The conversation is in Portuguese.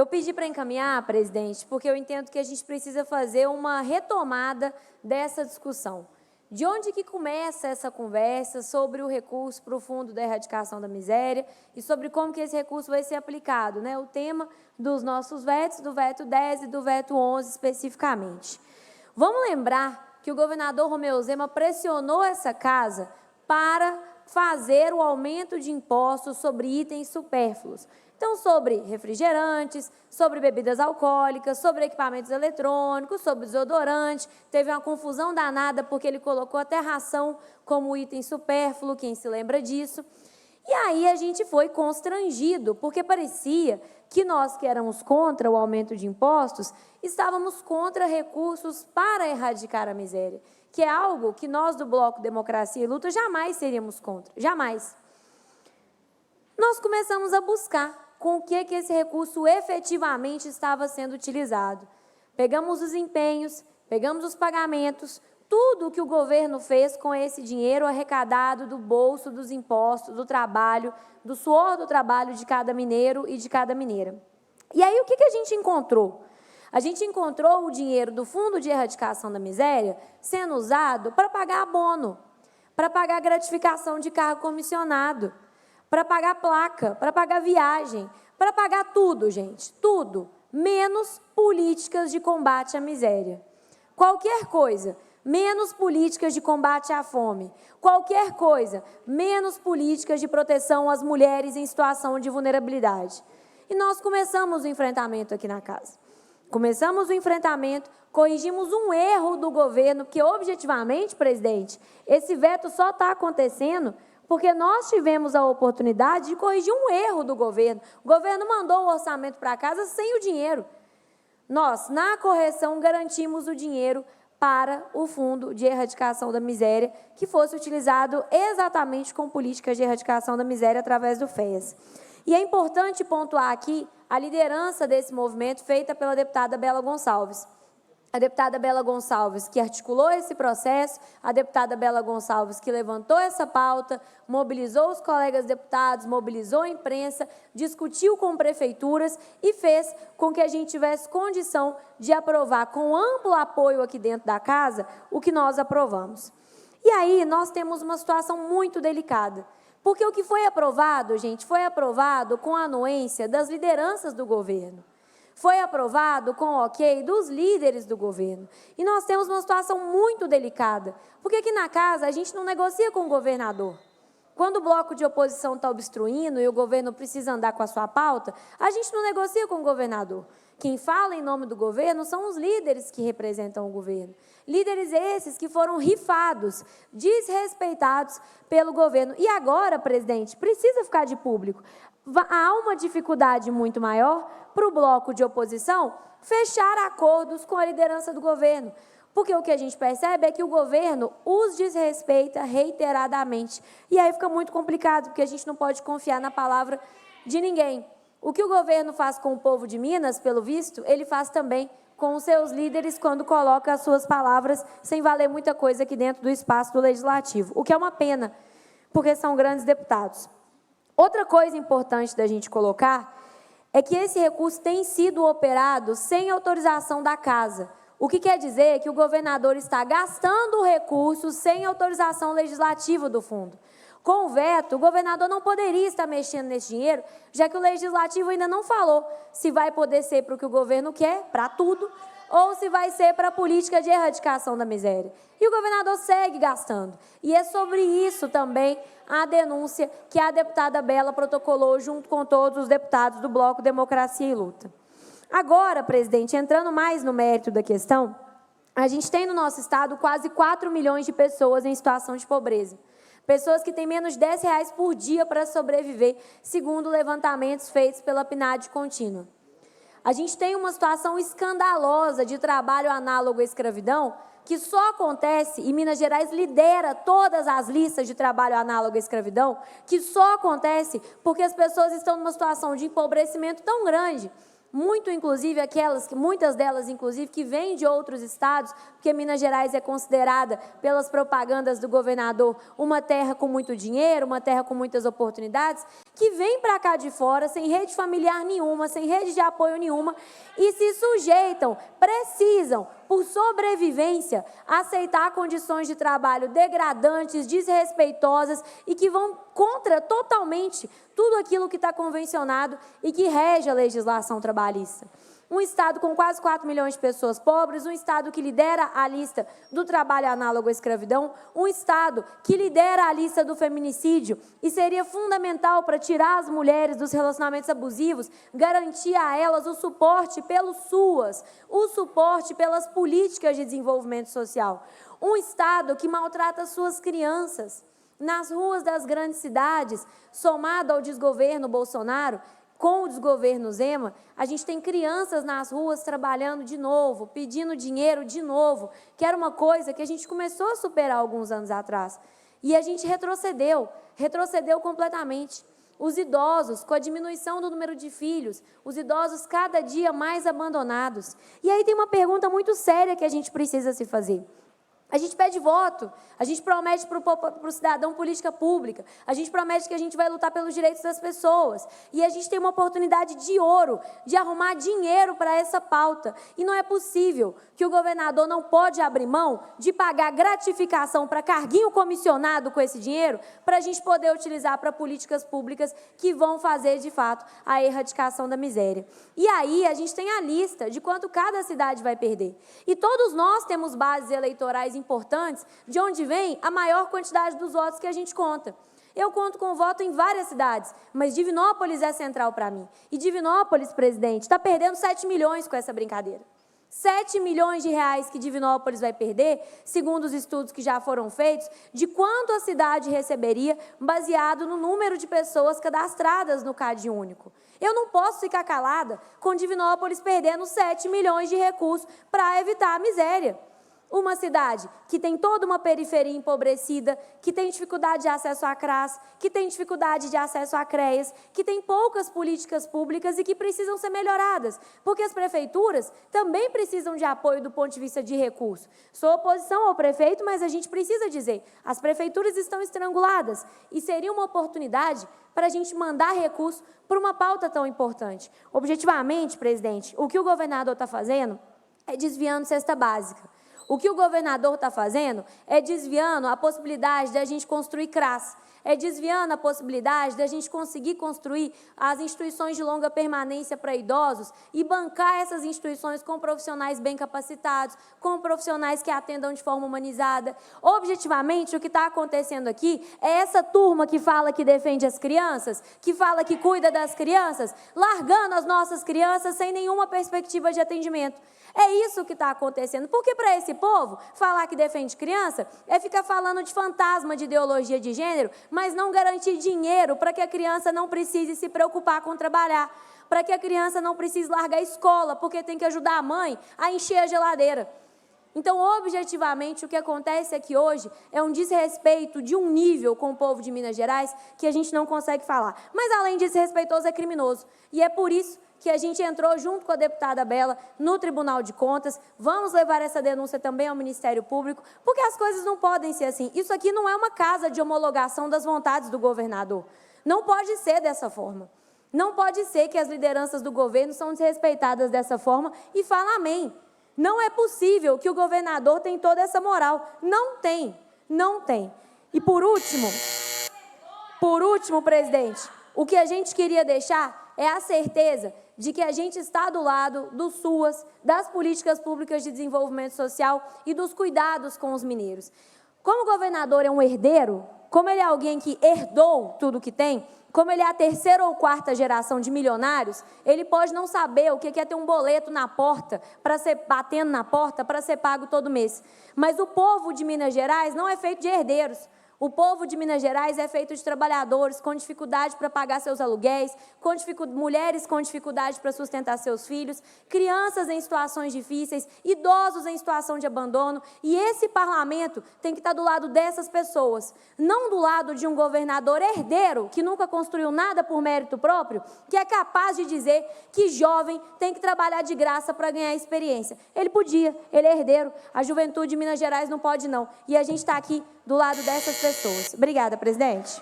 Eu pedi para encaminhar, presidente, porque eu entendo que a gente precisa fazer uma retomada dessa discussão. De onde que começa essa conversa sobre o recurso para o Fundo da Erradicação da Miséria e sobre como que esse recurso vai ser aplicado, né? O tema dos nossos vetos, do veto 10 e do veto 11 especificamente. Vamos lembrar que o governador Romeu Zema pressionou essa casa para fazer o aumento de impostos sobre itens supérfluos. Então, sobre refrigerantes, sobre bebidas alcoólicas, sobre equipamentos eletrônicos, sobre desodorante. Teve uma confusão danada porque ele colocou até ração como item supérfluo, quem se lembra disso. E aí a gente foi constrangido, porque parecia que nós que éramos contra o aumento de impostos, estávamos contra recursos para erradicar a miséria, que é algo que nós do Bloco Democracia e Luta jamais seríamos contra, jamais. Nós começamos a buscar com o que esse recurso efetivamente estava sendo utilizado. Pegamos os empenhos, pegamos os pagamentos, tudo o que o governo fez com esse dinheiro arrecadado do bolso, dos impostos, do trabalho, do suor do trabalho de cada mineiro e de cada mineira. E aí o que a gente encontrou? A gente encontrou o dinheiro do Fundo de Erradicação da Miséria sendo usado para pagar abono, para pagar gratificação de cargo comissionado, para pagar placa, para pagar viagem, para pagar tudo, gente, tudo, menos políticas de combate à miséria. Qualquer coisa, menos políticas de combate à fome. Qualquer coisa, menos políticas de proteção às mulheres em situação de vulnerabilidade. E nós começamos o enfrentamento aqui na casa. Começamos o enfrentamento, corrigimos um erro do governo, que objetivamente, presidente, esse veto só está acontecendo porque nós tivemos a oportunidade de corrigir um erro do governo. O governo mandou o orçamento para casa sem o dinheiro. Nós, na correção, garantimos o dinheiro para o Fundo de Erradicação da Miséria, que fosse utilizado exatamente com políticas de erradicação da miséria através do FES. E é importante pontuar aqui a liderança desse movimento feita pela deputada Bela Gonçalves. A deputada Bela Gonçalves, que articulou esse processo, a deputada Bela Gonçalves, que levantou essa pauta, mobilizou os colegas deputados, mobilizou a imprensa, discutiu com prefeituras e fez com que a gente tivesse condição de aprovar com amplo apoio aqui dentro da casa o que nós aprovamos. E aí nós temos uma situação muito delicada, porque o que foi aprovado, gente, foi aprovado com a anuência das lideranças do governo. Foi aprovado com o ok dos líderes do governo. E nós temos uma situação muito delicada, porque aqui na casa a gente não negocia com o governador. Quando o bloco de oposição está obstruindo e o governo precisa andar com a sua pauta, a gente não negocia com o governador. Quem fala em nome do governo são os líderes que representam o governo. Líderes esses que foram rifados, desrespeitados pelo governo. E agora, presidente, precisa ficar de público. Há uma dificuldade muito maior para o bloco de oposição fechar acordos com a liderança do governo. Porque o que a gente percebe é que o governo os desrespeita reiteradamente. E aí fica muito complicado, porque a gente não pode confiar na palavra de ninguém. O que o governo faz com o povo de Minas, pelo visto, ele faz também com os seus líderes quando coloca as suas palavras sem valer muita coisa aqui dentro do espaço do Legislativo, o que é uma pena, porque são grandes deputados. Outra coisa importante da gente colocar é que esse recurso tem sido operado sem autorização da Casa, o que quer dizer que o governador está gastando o recurso sem autorização legislativa do fundo. Com o veto, o governador não poderia estar mexendo nesse dinheiro, já que o Legislativo ainda não falou se vai poder ser para o que o governo quer, para tudo, ou se vai ser para a política de erradicação da miséria. E o governador segue gastando. E é sobre isso também a denúncia que a deputada Bela protocolou junto com todos os deputados do Bloco Democracia e Luta. Agora, presidente, entrando mais no mérito da questão, a gente tem no nosso estado quase 4 milhões de pessoas em situação de pobreza. Pessoas que têm menos de R$10 por dia para sobreviver, segundo levantamentos feitos pela PNAD contínua. A gente tem uma situação escandalosa de trabalho análogo à escravidão, que só acontece, e Minas Gerais lidera todas as listas de trabalho análogo à escravidão, que só acontece porque as pessoas estão numa situação de empobrecimento tão grande muitas delas, inclusive, que vêm de outros estados, porque Minas Gerais é considerada, pelas propagandas do governador, uma terra com muito dinheiro, uma terra com muitas oportunidades, que vêm para cá de fora, sem rede familiar nenhuma, sem rede de apoio nenhuma, e se sujeitam, precisam, por sobrevivência, aceitar condições de trabalho degradantes, desrespeitosas e que vão contra totalmente tudo aquilo que está convencionado e que rege a legislação trabalhista. Um estado com quase 4 milhões de pessoas pobres, um estado que lidera a lista do trabalho análogo à escravidão, um estado que lidera a lista do feminicídio e seria fundamental para tirar as mulheres dos relacionamentos abusivos, garantir a elas o suporte pelo SUAS, o suporte pelas políticas de desenvolvimento social. Um estado que maltrata suas crianças nas ruas das grandes cidades, somado ao desgoverno Bolsonaro, com o desgoverno Zema, a gente tem crianças nas ruas trabalhando de novo, pedindo dinheiro de novo, que era uma coisa que a gente começou a superar alguns anos atrás. E a gente retrocedeu completamente. Os idosos, com a diminuição do número de filhos, os idosos cada dia mais abandonados. E aí tem uma pergunta muito séria que a gente precisa se fazer. A gente pede voto, a gente promete para o cidadão política pública, a gente promete que a gente vai lutar pelos direitos das pessoas. E a gente tem uma oportunidade de ouro, de arrumar dinheiro para essa pauta. E não é possível que o governador não pode abrir mão de pagar gratificação para carguinho comissionado com esse dinheiro, para a gente poder utilizar para políticas públicas que vão fazer, de fato, a erradicação da miséria. E aí a gente tem a lista de quanto cada cidade vai perder. E todos nós temos bases eleitorais importantes, de onde vem a maior quantidade dos votos que a gente conta. Eu conto com voto em várias cidades, mas Divinópolis é central para mim. E Divinópolis, presidente, está perdendo 7 milhões com essa brincadeira. 7 milhões de reais que Divinópolis vai perder, segundo os estudos que já foram feitos, de quanto a cidade receberia baseado no número de pessoas cadastradas no CAD único. Eu não posso ficar calada com Divinópolis perdendo 7 milhões de recursos para evitar a miséria. Uma cidade que tem toda uma periferia empobrecida, que tem dificuldade de acesso à CRAS, que tem dificuldade de acesso à CREAS, que tem poucas políticas públicas e que precisam ser melhoradas, porque as prefeituras também precisam de apoio do ponto de vista de recurso. Sou oposição ao prefeito, mas a gente precisa dizer, as prefeituras estão estranguladas e seria uma oportunidade para a gente mandar recurso para uma pauta tão importante. Objetivamente, presidente, o que o governador está fazendo é desviando cesta básica. O que o governador está fazendo é desviando a possibilidade de a gente construir CRAS, é desviando a possibilidade de a gente conseguir construir as instituições de longa permanência para idosos e bancar essas instituições com profissionais bem capacitados, com profissionais que atendam de forma humanizada. Objetivamente, o que está acontecendo aqui é essa turma que fala que defende as crianças, que fala que cuida das crianças, largando as nossas crianças sem nenhuma perspectiva de atendimento. É isso que está acontecendo, porque para esse povo, falar que defende criança é ficar falando de fantasma de ideologia de gênero, mas não garantir dinheiro para que a criança não precise se preocupar com trabalhar, para que a criança não precise largar a escola, porque tem que ajudar a mãe a encher a geladeira. Então, objetivamente, o que acontece é que hoje é um desrespeito de um nível com o povo de Minas Gerais que a gente não consegue falar. Mas, além de desrespeitoso, é criminoso. E é por isso que a gente entrou junto com a deputada Bela no Tribunal de Contas. Vamos levar essa denúncia também ao Ministério Público, porque as coisas não podem ser assim. Isso aqui não é uma casa de homologação das vontades do governador. Não pode ser dessa forma. Não pode ser que as lideranças do governo são desrespeitadas dessa forma e falam amém. Não é possível que o governador tenha toda essa moral. Não tem, não tem. E por último, presidente, o que a gente queria deixar é a certeza de que a gente está do lado do SUAS, das políticas públicas de desenvolvimento social e dos cuidados com os mineiros. Como o governador é um herdeiro, como ele é alguém que herdou tudo o que tem, como ele é a terceira ou quarta geração de milionários, ele pode não saber o que é ter um boleto na porta, batendo na porta, para ser pago todo mês. Mas o povo de Minas Gerais não é feito de herdeiros. O povo de Minas Gerais é feito de trabalhadores com dificuldade para pagar seus aluguéis, mulheres com dificuldade para sustentar seus filhos, crianças em situações difíceis, idosos em situação de abandono. E esse parlamento tem que estar do lado dessas pessoas, não do lado de um governador herdeiro que nunca construiu nada por mérito próprio, que é capaz de dizer que jovem tem que trabalhar de graça para ganhar experiência. Ele podia, ele é herdeiro. A juventude de Minas Gerais não pode, não. E a gente está aqui do lado dessas pessoas. Obrigada, presidente.